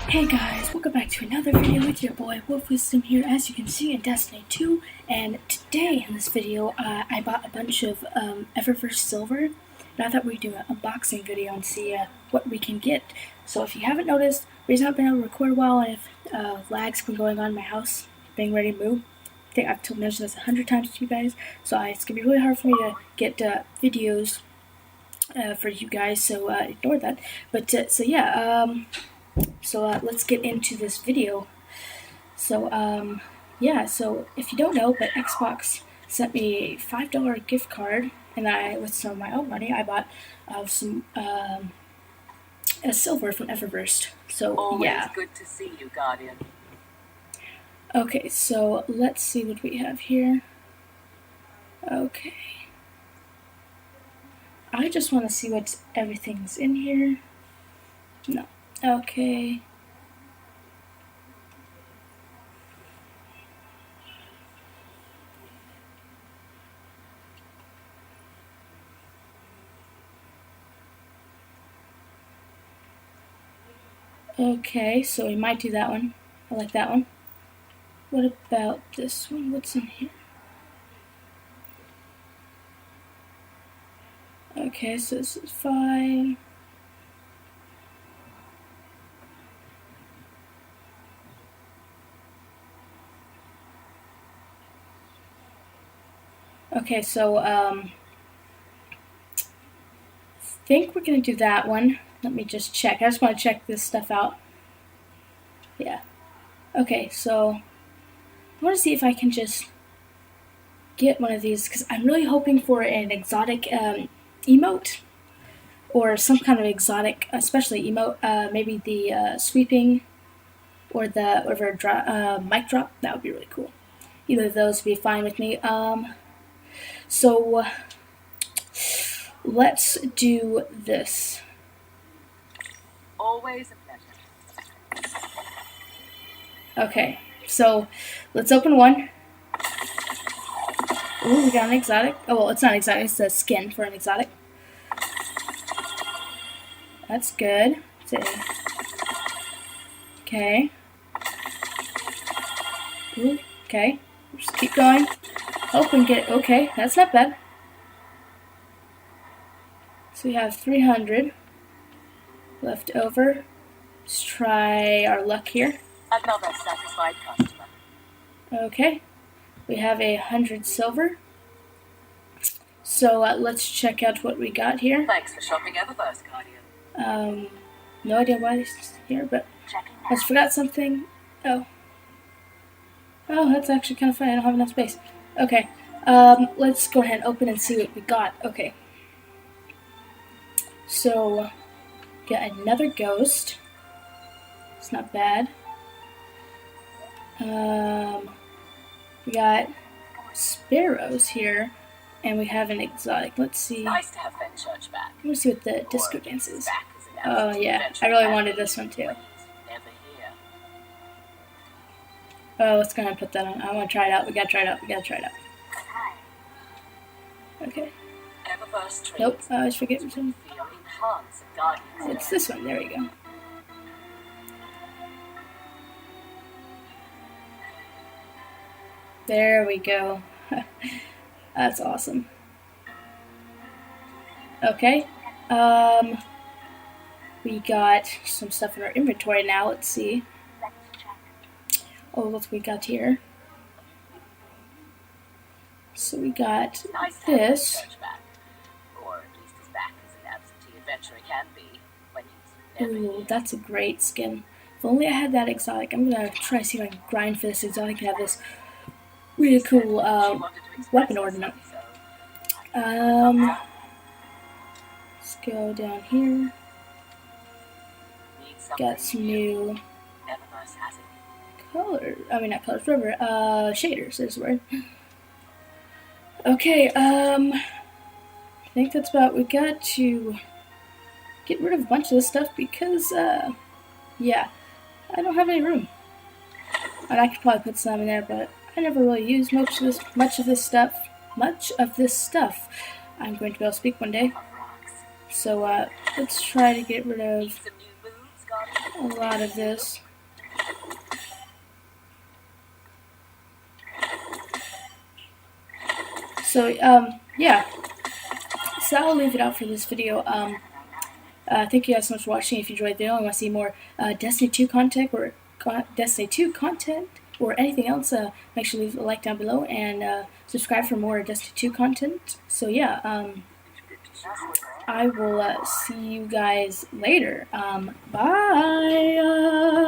Hey guys, welcome back to another video with your boy Wolf Wisdom here, as you can see in Destiny 2, and today in this video I bought a bunch of eververse silver, and I thought we'd do an unboxing video and see what we can get. So if you haven't noticed, the reason I've been able to record a while and if lag's been going on in my house, being ready to move, I think I've mentioned this 100 times to you guys, so it's going to be really hard for me to get videos for you guys, so ignore that. But So let's get into this video. So so if you don't know, but Xbox sent me a $5 gift card, and with some of my own money, I bought some a silver from Eververse. So Always good to see you, Guardian. Okay, so let's see what we have here. Okay. I just want to see what everything's in here. No. Okay. Okay, so we might do that one. I like that one. What about this one? What's in here? Okay, so this is fine. Okay, so I think we're gonna do that one. Let me just check. I just want to check this stuff out. Yeah. Okay, so I want to see if I can just get one of these, because I'm really hoping for an exotic emote, or some kind of exotic, especially emote. Maybe the sweeping, or the mic drop. That would be really cool. Either of those would be fine with me. So let's do this. Always a pleasure. Okay, so let's open one. Ooh, we got an exotic. Oh, well, it's not exotic, it's a skin for an exotic. That's good. Okay. Ooh, okay. Just keep going. Hope we can get it. Okay, that's not bad. So we have 300 left over. Let's try our luck here. Another satisfied customer. Okay, we have 100 silver. So let's check out what we got here. Thanks for shopping eververse, Guardian. No idea why this is here, but I just forgot something. Oh, that's actually kind of funny. I don't have enough space. Okay, let's go ahead and open and see what we got. Okay, so get another ghost. It's not bad. We got sparrows here, and we have an exotic. Let's see. Nice to have Fenchurch back. Let me see what the disco dance is. Oh yeah, I really wanted this one too. Oh, let's go ahead and put that on. I want to try it out. We gotta try it out. Okay. Nope. I always forget which one. It's this one. There we go. There we go. That's awesome. Okay. We got some stuff in our inventory now. Let's see. Oh, what we got here. So we got this. Ooh, that's a great skin. If only I had that exotic. I'm gonna try to see if I can grind for this exotic and have this really cool weapon ornament. Let's go down here. Got some new color. I mean, not colors, rubber. Shaders. There's the word. Okay. I think that's about. We got to get rid of a bunch of this stuff because, yeah, I don't have any room. And I could probably put some in there, but I never really use much of this stuff. I'm going to be able to speak one day. So let's try to get rid of a lot of this. So, yeah. So I'll leave it out for this video. Thank you guys so much for watching. If you enjoyed the video and want to see more Destiny 2 content or anything else, make sure to leave a like down below and subscribe for more Destiny 2 content. So yeah, I will see you guys later. Bye.